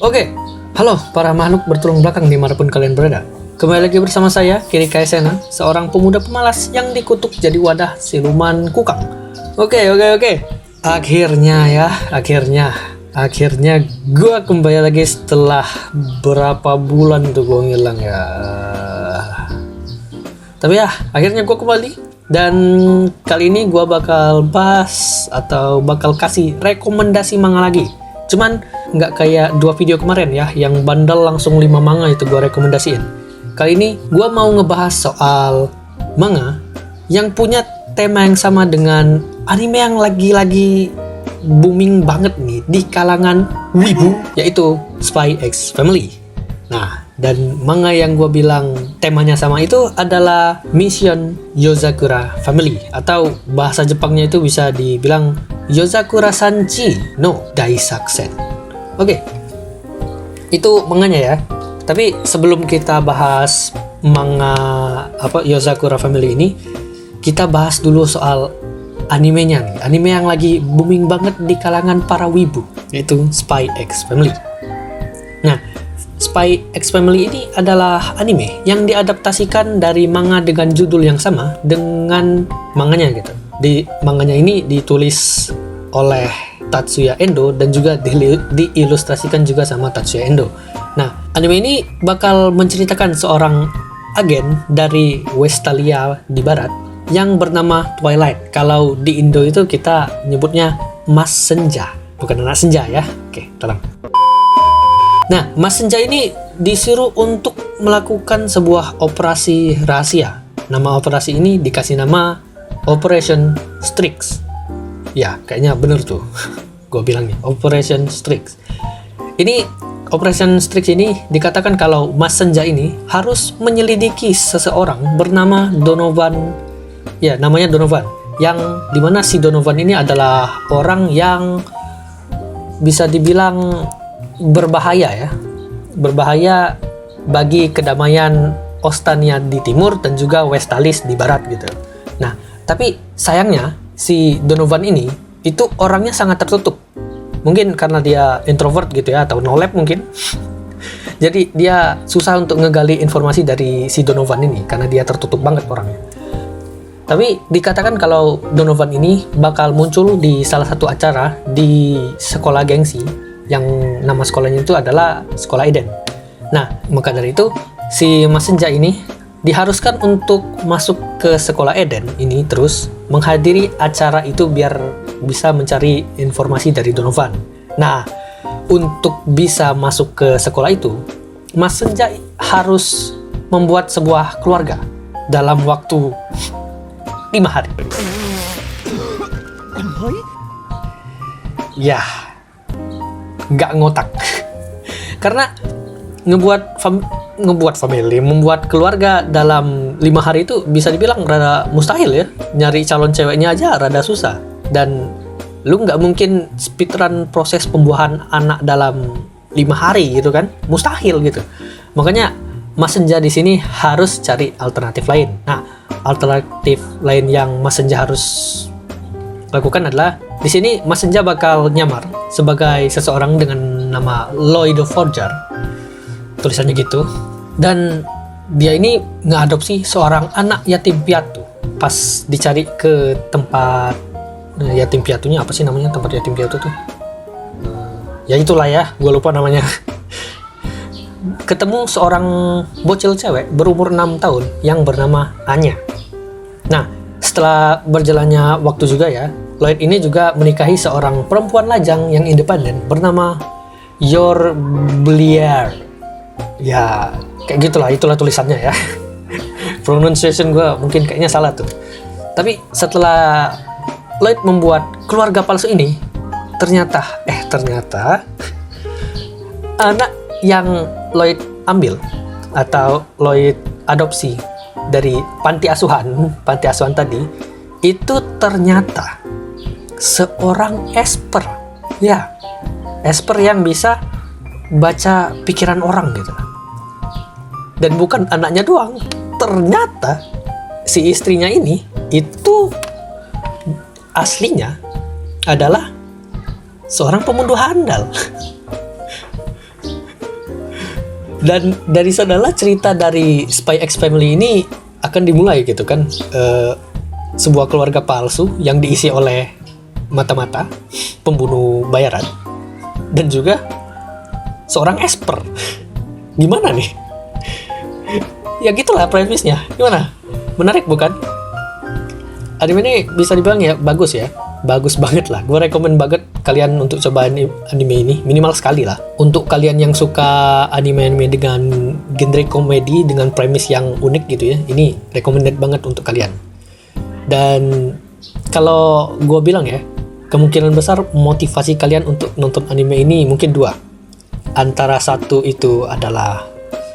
Oke, halo para makhluk bertulang belakang dimanapun kalian berada. Kembali lagi bersama saya, Kiri Kaisena, seorang pemuda pemalas yang dikutuk jadi wadah siluman kukang. Oke. Akhirnya gue kembali lagi setelah berapa bulan tuh gue ngilang ya. Tapi ya, akhirnya gue kembali. Dan kali ini gue bakal bahas atau bakal kasih rekomendasi manga lagi. Cuman nggak kayak 2 video kemarin ya, yang bandel langsung 5 manga itu gue rekomendasiin. Kali ini gue mau ngebahas soal manga yang punya tema yang sama dengan anime yang lagi-lagi booming banget nih di kalangan wibu, yaitu Spy X Family. Nah, dan manga yang gue bilang temanya sama itu adalah Mission Yozakura Family, atau bahasa Jepangnya itu bisa dibilang Yozakura Sanchi no Daisaksen. Oke, itu manganya ya. Tapi sebelum kita bahas manga Yozakura Family ini, kita bahas dulu soal animenya nih. Anime yang lagi booming banget di kalangan para wibu, yaitu Spy X Family. Nah, Spy X Family ini adalah anime yang diadaptasikan dari manga dengan judul yang sama dengan manganya gitu. Di manganya ini ditulis oleh Tatsuya Endo dan juga diilustrasikan juga sama Tatsuya Endo. Nah, anime ini bakal menceritakan seorang agen dari Westalia di barat yang bernama Twilight. Kalau di Indo itu kita nyebutnya Mas Senja, bukan anak senja ya. Oke, tolong. Nah, Mas Senja ini disuruh untuk melakukan sebuah operasi rahasia. Nama operasi ini dikasih nama Operation Strix. Ya, kayaknya bener tuh. Gue bilangnya Operation Strix. Ini Operation Strix ini dikatakan kalau Mas Senja ini harus menyelidiki seseorang bernama Donovan. Ya, namanya Donovan. Yang dimana si Donovan ini adalah orang yang bisa dibilang berbahaya ya. Berbahaya bagi kedamaian Ostania di timur dan juga Westalis di barat gitu. Nah, tapi sayangnya si Donovan ini itu orangnya sangat tertutup. Mungkin karena dia introvert gitu ya, atau no lab mungkin. Jadi dia susah untuk ngegali informasi dari si Donovan ini karena dia tertutup banget orangnya. Tapi dikatakan kalau Donovan ini bakal muncul di salah satu acara di sekolah gengsi yang nama sekolahnya itu adalah Sekolah Eden. Nah, maka dari itu si Mas Senja ini diharuskan untuk masuk ke Sekolah Eden ini terus menghadiri acara itu biar bisa mencari informasi dari Donovan. Nah, untuk bisa masuk ke sekolah itu, Mas Senja harus membuat sebuah keluarga dalam waktu 5 hari. Ya, nggak ngotak. Karena membuat keluarga dalam 5 hari itu bisa dibilang rada mustahil ya. Nyari calon ceweknya aja rada susah. Dan lu nggak mungkin speedrun proses pembuahan anak dalam 5 hari gitu kan. Mustahil gitu. Makanya Mas Senja di sini harus cari alternatif lain. Nah, alternatif lain yang Mas Senja harus lakukan adalah di sini Mas Senja bakal nyamar sebagai seseorang dengan nama Lloyd Forger, tulisannya gitu. Dan dia ini ngeadopsi seorang anak yatim piatu. Pas dicari ke tempat yatim piatunya, apa sih namanya tempat yatim piatu tuh? Ya itulah ya, gue lupa namanya. Ketemu seorang bocil cewek berumur 6 tahun yang bernama Anya. Nah, setelah berjalannya waktu juga ya, Lloyd ini juga menikahi seorang perempuan lajang yang independen bernama Yor Blier. Ya, kayak gitulah, itulah tulisannya ya. Pronunciation gue mungkin kayaknya salah tuh. Tapi setelah Lloyd membuat keluarga palsu ini, ternyata anak yang Lloyd ambil atau Lloyd adopsi dari panti asuhan tadi itu ternyata seorang esper. Ya, esper yang bisa baca pikiran orang gitu. Dan bukan anaknya doang, ternyata si istrinya ini itu aslinya adalah seorang pembunuh handal. Dan dari sanalah cerita dari Spy X Family ini akan dimulai gitu kan. Sebuah keluarga palsu yang diisi oleh mata-mata, pembunuh bayaran, dan juga seorang esper. Gimana nih? Ya gitulah premisnya. Gimana? Menarik bukan? Anime ini bisa dibilang ya bagus ya. Bagus banget lah. Gue rekomen banget kalian untuk coba anime ini. Minimal sekali lah. Untuk kalian yang suka anime-anime dengan genre komedi dengan premis yang unik gitu ya. Ini recommended banget untuk kalian. Dan kalau gue bilang ya, kemungkinan besar motivasi kalian untuk nonton anime ini mungkin dua. Antara satu itu adalah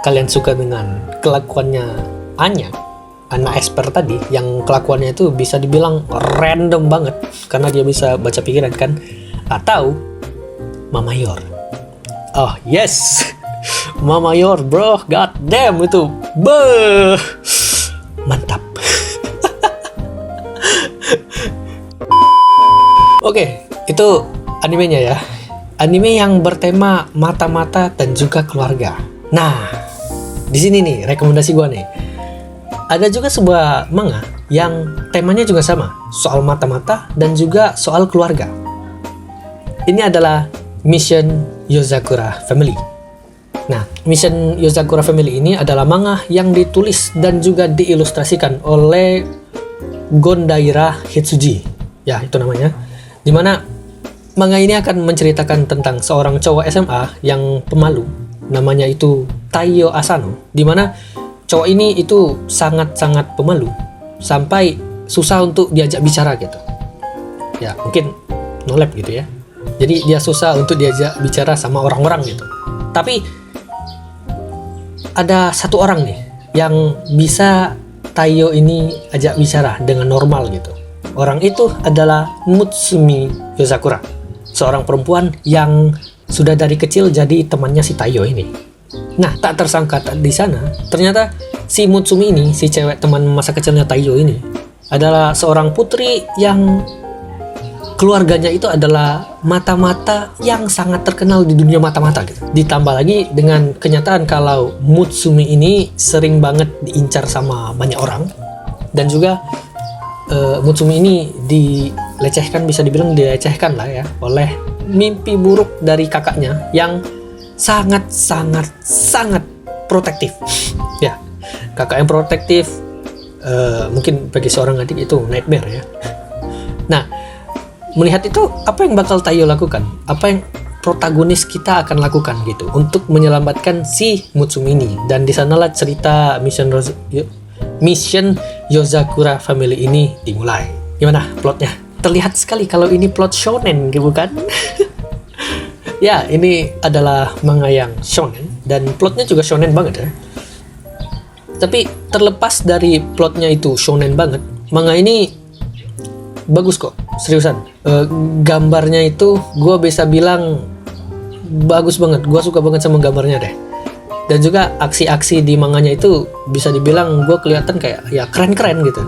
kalian suka dengan kelakuannya Anya, anak esper tadi, yang kelakuannya itu bisa dibilang random banget karena dia bisa baca pikiran kan. Atau Mama Yor. Oh yes, Mama Yor bro, god damn itu mantap. Oke, itu animenya ya. Anime yang bertema mata-mata dan juga keluarga. Nah, di sini nih rekomendasi gua nih. Ada juga sebuah manga yang temanya juga sama, soal mata-mata dan juga soal keluarga. Ini adalah Mission Yozakura Family. Nah, Mission Yozakura Family ini adalah manga yang ditulis dan juga diilustrasikan oleh Gondaira Hitsuji. Ya, itu namanya. Dimana manga ini akan menceritakan tentang seorang cowok SMA yang pemalu. Namanya itu Taiyo Asano. Dimana cowok ini itu sangat-sangat pemalu. Sampai susah untuk diajak bicara gitu. Ya, mungkin nolep gitu ya. Jadi dia susah untuk diajak bicara sama orang-orang gitu. Tapi ada satu orang nih yang bisa Taiyo ini ajak bicara dengan normal gitu. Orang itu adalah Mutsumi Yozakura, seorang perempuan yang sudah dari kecil jadi temannya si Taiyo ini. Nah, tak tersangka di sana, ternyata si Mutsumi ini, si cewek teman masa kecilnya Taiyo ini, adalah seorang putri yang keluarganya itu adalah mata-mata yang sangat terkenal di dunia mata-mata gitu. Ditambah lagi dengan kenyataan kalau Mutsumi ini sering banget diincar sama banyak orang. Dan juga Mutsumi ini dilecehkan, bisa dibilang dilecehkan lah ya, oleh mimpi buruk dari kakaknya yang sangat protektif. Ya, kakak yang protektif mungkin bagi seorang adik itu nightmare ya. Nah, melihat itu, apa yang bakal Taiyo lakukan? Apa yang protagonis kita akan lakukan gitu untuk menyelamatkan si Mutsumi ini? Dan di sanalah cerita Mission Yozakura Family ini dimulai. Gimana plotnya? Terlihat sekali kalau ini plot shonen, bukan? Ya, ini adalah manga yang shonen dan plotnya juga shonen banget ya. Tapi terlepas dari plotnya itu shonen banget, manga ini bagus kok, seriusan. Gambarnya itu gue bisa bilang bagus banget. Gue suka banget sama gambarnya deh. Dan juga aksi-aksi di manganya itu bisa dibilang gue kelihatan kayak ya keren-keren gitu.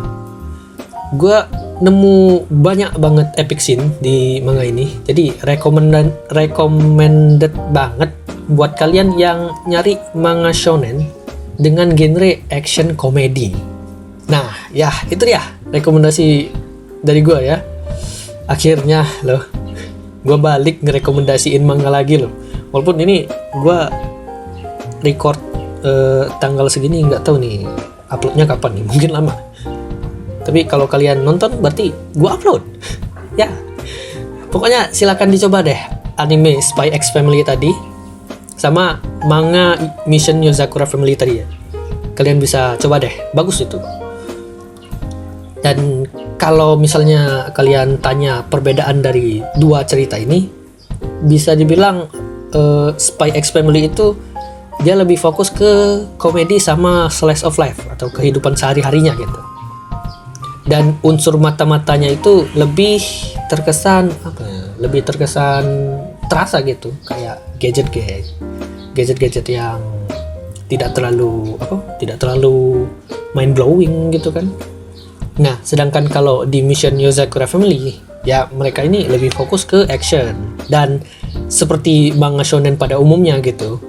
Gue nemu banyak banget epic scene di manga ini. Jadi recommended banget buat kalian yang nyari manga shonen dengan genre action komedi. Nah, ya itu dia rekomendasi dari gue ya. Akhirnya loh, gue balik ngerekomendasiin manga lagi loh. Walaupun ini gue record tanggal segini, nggak tahu nih uploadnya kapan nih, mungkin lama. Tapi kalau kalian nonton berarti gue upload. Ya, pokoknya silakan dicoba deh anime Spy X Family tadi sama manga Mission Yozakura Family tadi ya. Kalian bisa coba deh, bagus itu. Dan kalau misalnya kalian tanya perbedaan dari dua cerita ini, bisa dibilang Spy X Family itu dia lebih fokus ke komedi sama slice of life atau kehidupan sehari-harinya gitu. Dan unsur mata-matanya itu lebih terkesan lebih terkesan terasa gitu, kayak gadget yang tidak terlalu mind blowing gitu kan. Nah, sedangkan kalau di Mission Yozakura Family, ya mereka ini lebih fokus ke action. Dan seperti manga shonen pada umumnya gitu,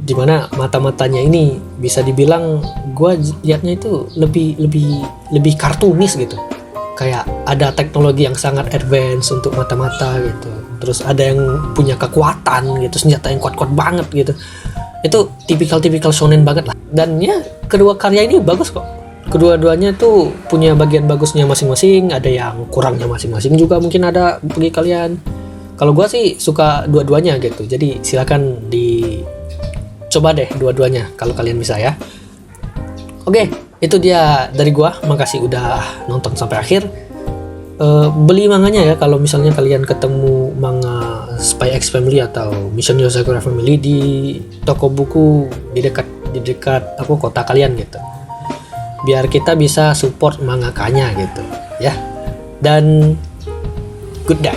dimana mata-matanya ini bisa dibilang gue liatnya itu lebih kartunis gitu, kayak ada teknologi yang sangat advance untuk mata-mata gitu, terus ada yang punya kekuatan gitu, senjata yang kuat-kuat banget gitu. Itu tipikal shonen banget lah. Dan ya kedua karya ini bagus kok, kedua-duanya tuh punya bagian bagusnya masing-masing, ada yang kurangnya masing-masing juga mungkin ada bagi kalian. Kalau gue sih suka dua-duanya gitu, jadi silakan coba deh dua-duanya kalau kalian bisa ya. Oke, itu dia dari gua. Makasih udah nonton sampai akhir. Beli manganya ya kalau misalnya kalian ketemu manga Spy X Family atau Mission Yozakura Family di toko buku di dekat kota kalian gitu. Biar kita bisa support mangakanya gitu ya. Dan good day.